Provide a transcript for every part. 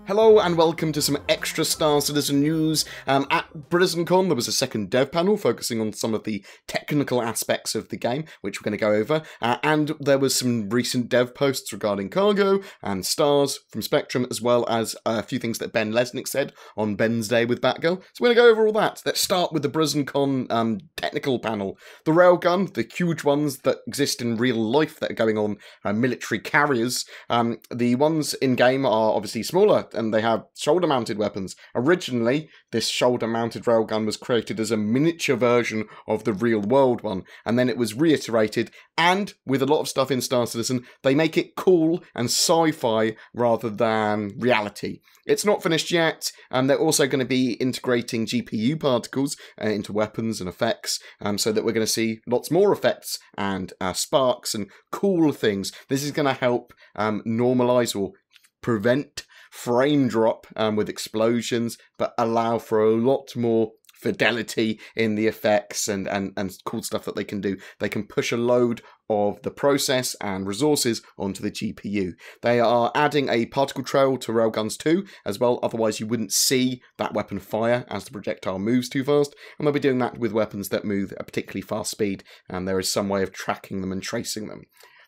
Hello and welcome to some extra Star Citizen news. At BritizenCon there was a second dev panel focusing on some of the technical aspects of the game, which we're going to go over, and there was some recent dev posts regarding cargo and stars from Spectrum, as well as a few things that Ben Lesnick said on Bensday with BatGirl. So we're going to go over all that. Let's start with the BritizenCon technical panel. The railgun, the huge ones that exist in real life that are going on military carriers, the ones in-game are obviously smaller, and they have shoulder-mounted weapons. Originally, this shoulder-mounted railgun was created as a miniature version of the real-world one, and then it was reiterated, and with a lot of stuff in Star Citizen, they make it cool and sci-fi rather than reality. It's not finished yet, and they're also going to be integrating GPU particles into weapons and effects, so that we're going to see lots more effects and sparks and cool things. This is going to help normalize or prevent frame drop with explosions, but allow for a lot more fidelity in the effects and cool stuff that they can do. They can push a load of the process and resources onto the GPU. They are adding a particle trail to railguns too, as well, otherwise you wouldn't see that weapon fire as the projectile moves too fast, and they'll be doing that with weapons that move at a particularly fast speed, and there is some way of tracking them and tracing them.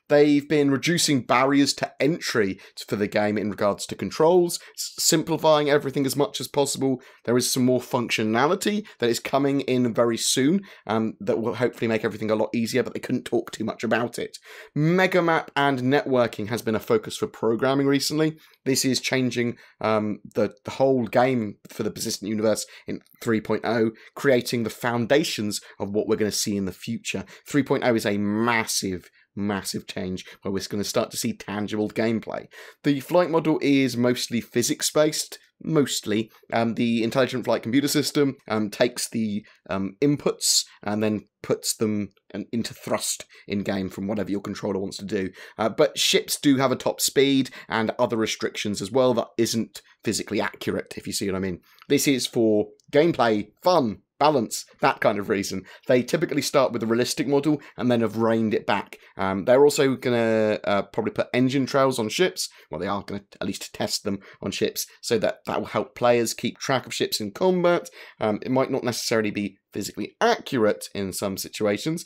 They've been reducing barriers to entry for the game in regards to controls, simplifying everything as much as possible. There is some more functionality that is coming in very soon that will hopefully make everything a lot easier, but they couldn't talk too much about it. Megamap and networking has been a focus for programming recently. This is changing the whole game for the persistent universe in 3.0, creating the foundations of what we're going to see in the future. 3.0 is a massive change where we're going to start to see tangible gameplay. The flight model is mostly physics-based. Mostly. The intelligent flight computer system takes the inputs and then puts them into thrust in-game from whatever your controller wants to do. But ships do have a top speed and other restrictions as well that isn't physically accurate, if you see what I mean. This is for gameplay, fun, balance, that kind of reason. They typically start with a realistic model and then have reined it back. They're also going to probably put engine trails on ships. Well, they are going to at least test them on ships so that will help players keep track of ships in combat. It might not necessarily be physically accurate in some situations,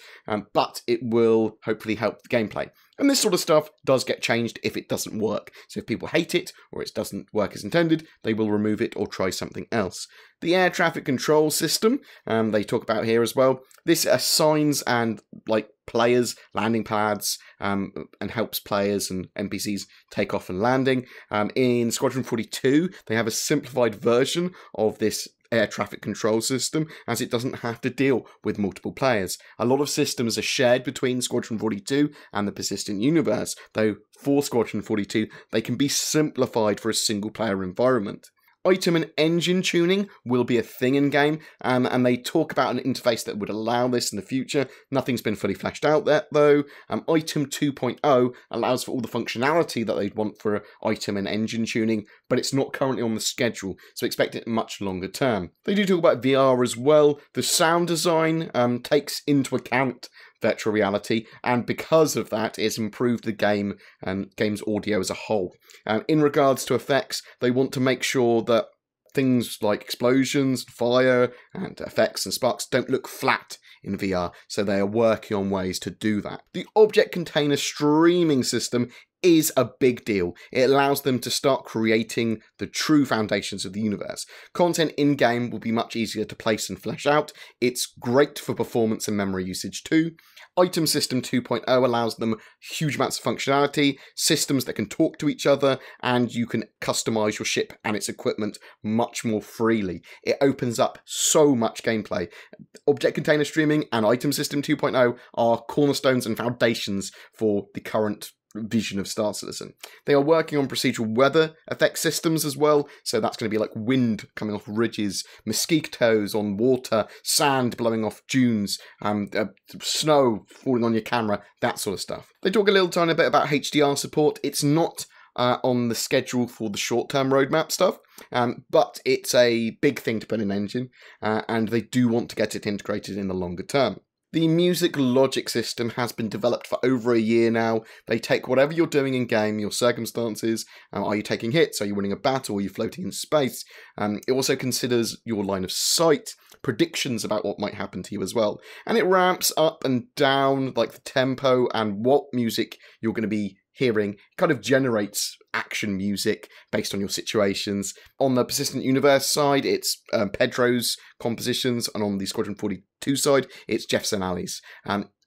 but it will hopefully help the gameplay. And this sort of stuff does get changed if it doesn't work. So if people hate it, or it doesn't work as intended, they will remove it or try something else. The air traffic control system, they talk about here as well. This assigns and players landing pads and helps players and NPCs take off and landing. In Squadron 42, they have a simplified version of this air traffic control system, as it doesn't have to deal with multiple players. A lot of systems are shared between Squadron 42 and the persistent universe, though for Squadron 42 they can be simplified for a single player environment. Item and engine tuning will be a thing in-game, and they talk about an interface that would allow this in the future. Nothing's been fully fleshed out there, though. Item 2.0 allows for all the functionality that they'd want for item and engine tuning, but it's not currently on the schedule, so expect it much longer term. They do talk about VR as well. The sound design takes into account virtual reality, and because of that, it's improved the game and game's audio as a whole. In regards to effects, they want to make sure that things like explosions, fire, and effects and sparks don't look flat in VR, so they are working on ways to do that. The object container streaming system is a big deal. It allows them to start creating the true foundations of the universe. Content in-game will be much easier to place and flesh out. It's great for performance and memory usage too. Item System 2.0 allows them huge amounts of functionality, systems that can talk to each other, and you can customize your ship and its equipment much more freely. It opens up so much gameplay. Object Container Streaming and Item System 2.0 are cornerstones and foundations for the current vision of Star Citizen. They are working on procedural weather effect systems as well, so that's going to be like wind coming off ridges, mosquitoes on water, sand blowing off dunes, snow falling on your camera, that sort of stuff. They talk a little tiny bit about HDR support. It's not on the schedule for the short-term roadmap stuff, but it's a big thing to put in engine, and they do want to get it integrated in the longer term. The music logic system has been developed for over a year now. They take whatever you're doing in game, your circumstances, are you taking hits, are you winning a battle, are you floating in space? It also considers your line of sight, predictions about what might happen to you as well. And it ramps up and down like the tempo and what music you're going to be hearing. It kind of generates action music based on your situations. On the Persistent Universe side, it's Pedro's compositions, and on the Squadron 42 side, it's Jeff Ali's.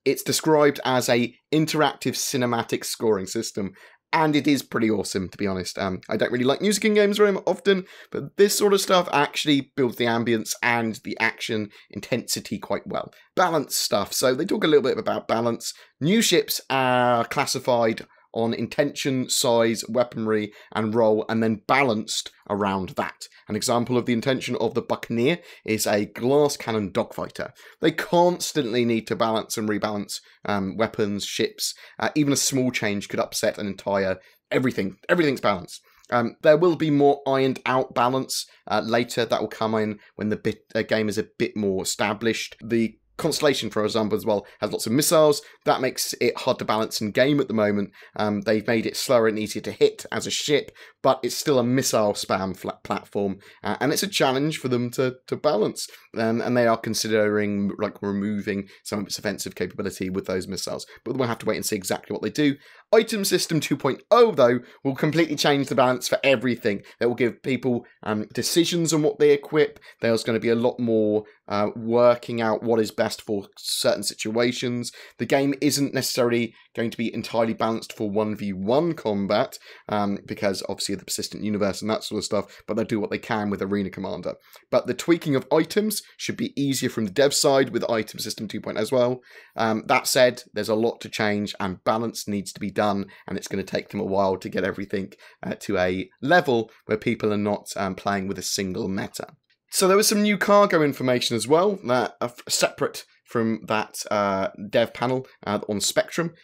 It's described as a interactive cinematic scoring system, and it is pretty awesome, to be honest. I don't really like music in games very often, but this sort of stuff actually builds the ambience and the action intensity quite well. Balance stuff. So they talk a little bit about balance. New ships are classified on intention, size, weaponry, and role, and then balanced around that. An example of the intention of the Buccaneer is a glass cannon dogfighter. They constantly need to balance and rebalance weapons, ships. Even a small change could upset an entire everything. Everything's balanced. There will be more ironed out balance later that will come in when the game is a bit more established. The Constellation, for example, as well, has lots of missiles. That makes it hard to balance in game at the moment. They've made it slower and easier to hit as a ship, but it's still a missile spam platform, and it's a challenge for them to balance. And they are considering like removing some of its offensive capability with those missiles, but we'll have to wait and see exactly what they do. Item System 2.0, though, will completely change the balance for everything. It will give people decisions on what they equip. There's going to be a lot more working out what is best for certain situations. The game isn't necessarily going to be entirely balanced for 1v1 combat, because obviously of the Persistent Universe and that sort of stuff, but they'll do what they can with Arena Commander. But the tweaking of items should be easier from the dev side with Item System 2.0 as well. That said, there's a lot to change and balance needs to be done, and it's going to take them a while to get everything to a level where people are not playing with a single meta. So there was some new cargo information as well, that are separate from that dev panel on Spectrum.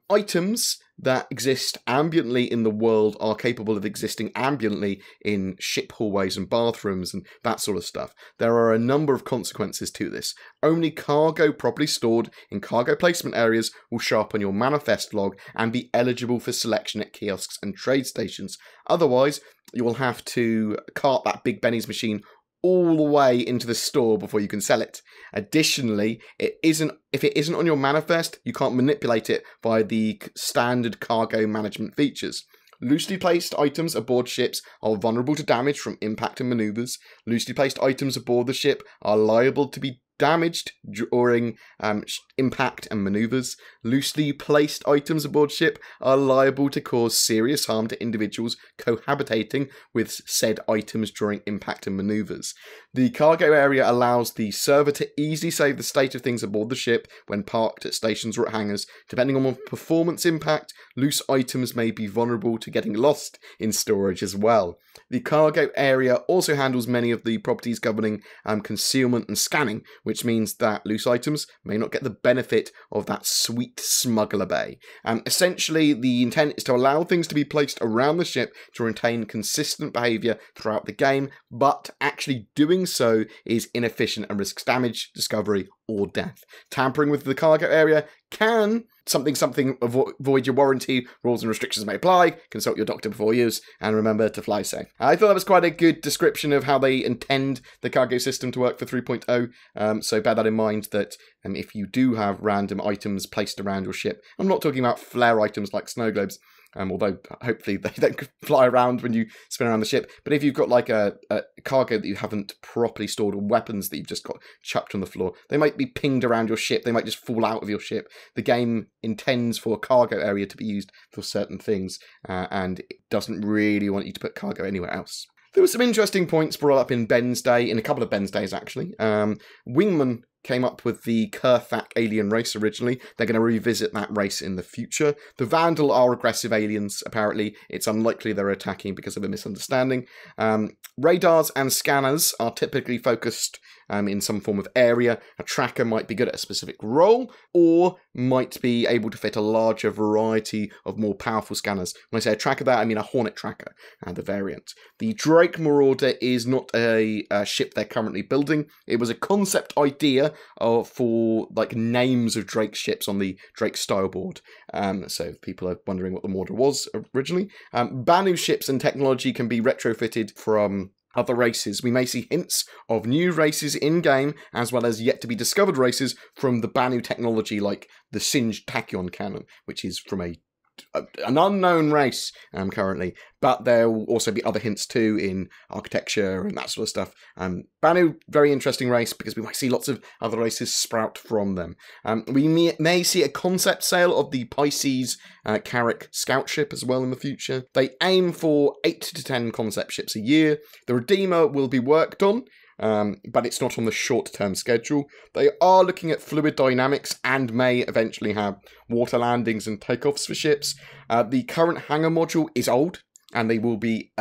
Items that exist ambiently in the world are capable of existing ambiently in ship hallways and bathrooms and that sort of stuff. There are a number of consequences to this. Only cargo properly stored in cargo placement areas will show up on your manifest log and be eligible for selection at kiosks and trade stations. Otherwise, you will have to cart that Big Benny's machine all the way into the store before you can sell it. Additionally, if it isn't on your manifest, you can't manipulate it via the standard cargo management features. Loosely placed items aboard ships are vulnerable to damage from impact and maneuvers. Loosely placed items aboard the ship are liable to be damaged during impact and maneuvers. Loosely placed items aboard ship are liable to cause serious harm to individuals cohabitating with said items during impact and maneuvers. The cargo area allows the server to easily save the state of things aboard the ship when parked at stations or at hangars. Depending on performance impact, loose items may be vulnerable to getting lost in storage as well. The cargo area also handles many of the properties governing concealment and scanning, which means that loose items may not get the benefit of that sweet smuggler bay. Essentially, the intent is to allow things to be placed around the ship to retain consistent behaviour throughout the game, but actually doing so is inefficient and risks damage, discovery, or death. Tampering with the cargo area can void your warranty. Rules and restrictions may apply. Consult your doctor before use, and remember to fly safe. I thought that was quite a good description of how they intend the cargo system to work for 3.0. So bear that in mind, that if you do have random items placed around your ship, I'm not talking about flare items like snow globes, although hopefully they don't fly around when you spin around the ship. But if you've got like a cargo that you haven't properly stored, or weapons that you've just got chucked on the floor, they might be pinged around your ship, they might just fall out of your ship. The game intends for a cargo area to be used for certain things, and it doesn't really want you to put cargo anywhere else. There were some interesting points brought up in Bensday, in a couple of Bensdays actually. Wingman came up with the Kurthak alien race originally. They're going to revisit that race in the future. The Vandal are aggressive aliens, apparently. It's unlikely they're attacking because of a misunderstanding. Radars and scanners are typically focused in some form of area. A tracker might be good at a specific role, or might be able to fit a larger variety of more powerful scanners. When I say a tracker there, I mean a Hornet tracker, the variant. The Drake Marauder is not a ship they're currently building. It was a concept idea sticker for like names of Drake's ships on the Drake style board. So if people are wondering what the model was originally, Banu ships and technology can be retrofitted from other races. We may see hints of new races in-game, as well as yet to be discovered races from the Banu technology, like the Singed Tachyon cannon, which is from an unknown race currently, but there will also be other hints too in architecture and that sort of stuff. Banu, very interesting race because we might see lots of other races sprout from them. We may see a concept sale of the Pisces Carrack scout ship as well in the future. They aim for 8 to 10 concept ships a year. The Redeemer will be worked on, but it's not on the short-term schedule. They are looking at fluid dynamics and may eventually have water landings and takeoffs for ships. The current hangar module is old, and they will be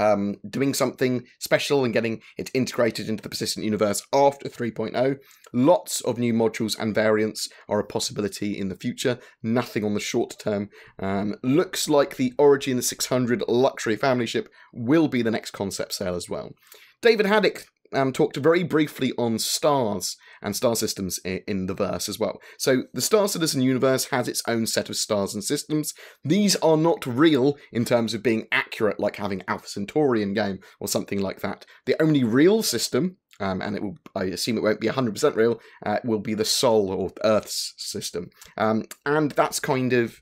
doing something special and getting it integrated into the persistent universe after 3.0. Lots of new modules and variants are a possibility in the future. Nothing on the short term. Looks like the Origin 600 luxury family ship will be the next concept sale as well. David Haddock talked very briefly on stars and star systems in the verse as well. So the Star Citizen universe has its own set of stars and systems. These are not real in terms of being accurate, like having Alpha Centauri in game or something like that. The only real system, and it will, I assume it won't be 100% real, will be the Sol or Earth's system. And that's kind of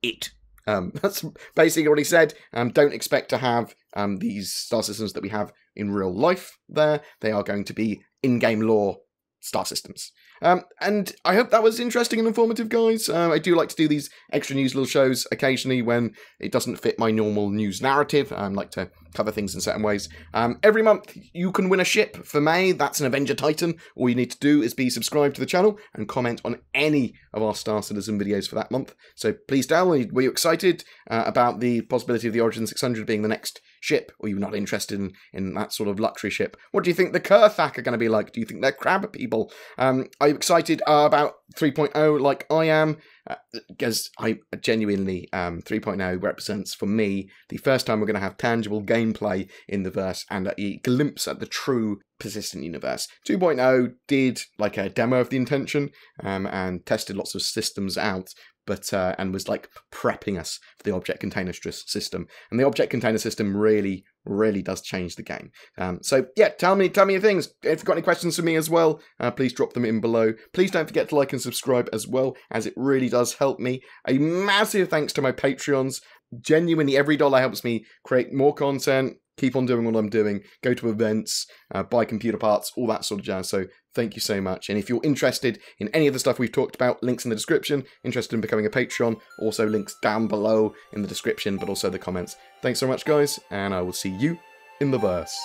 it. That's basically what he said. Don't expect to have these star systems that we have in real life there. They are going to be in-game lore star systems. And I hope that was interesting and informative, guys. I do like to do these extra news little shows occasionally when it doesn't fit my normal news narrative. I like to cover things in certain ways. Every month you can win a ship for May. That's an Avenger Titan. All you need to do is be subscribed to the channel and comment on any of our Star Citizen videos for that month. So please download. Were you excited about the possibility of the Origin 600 being the next ship, or you're not interested in that sort of luxury ship? What do you think the Kurthak are going to be like? Do you think they're crab people? Are you excited about 3.0 like I am? Because I genuinely, 3.0 represents for me the first time we're going to have tangible gameplay in the verse and a glimpse at the true persistent universe. 2.0 did like a demo of the intention and tested lots of systems out, but and was like prepping us for the object container system. And the object container system really does change the game. So yeah, tell me your things. If you've got any questions for me as well, please drop them in below. Please don't forget to like and subscribe as well, as it really does help me. A massive thanks to my Patreons. Genuinely, every dollar helps me create more content, keep on doing what I'm doing, go to events, buy computer parts, all that sort of jazz. So thank you so much. And if you're interested in any of the stuff we've talked about, links in the description. Interested in becoming a Patreon, also links down below in the description, but also the comments. Thanks so much, guys, and I will see you in the verse.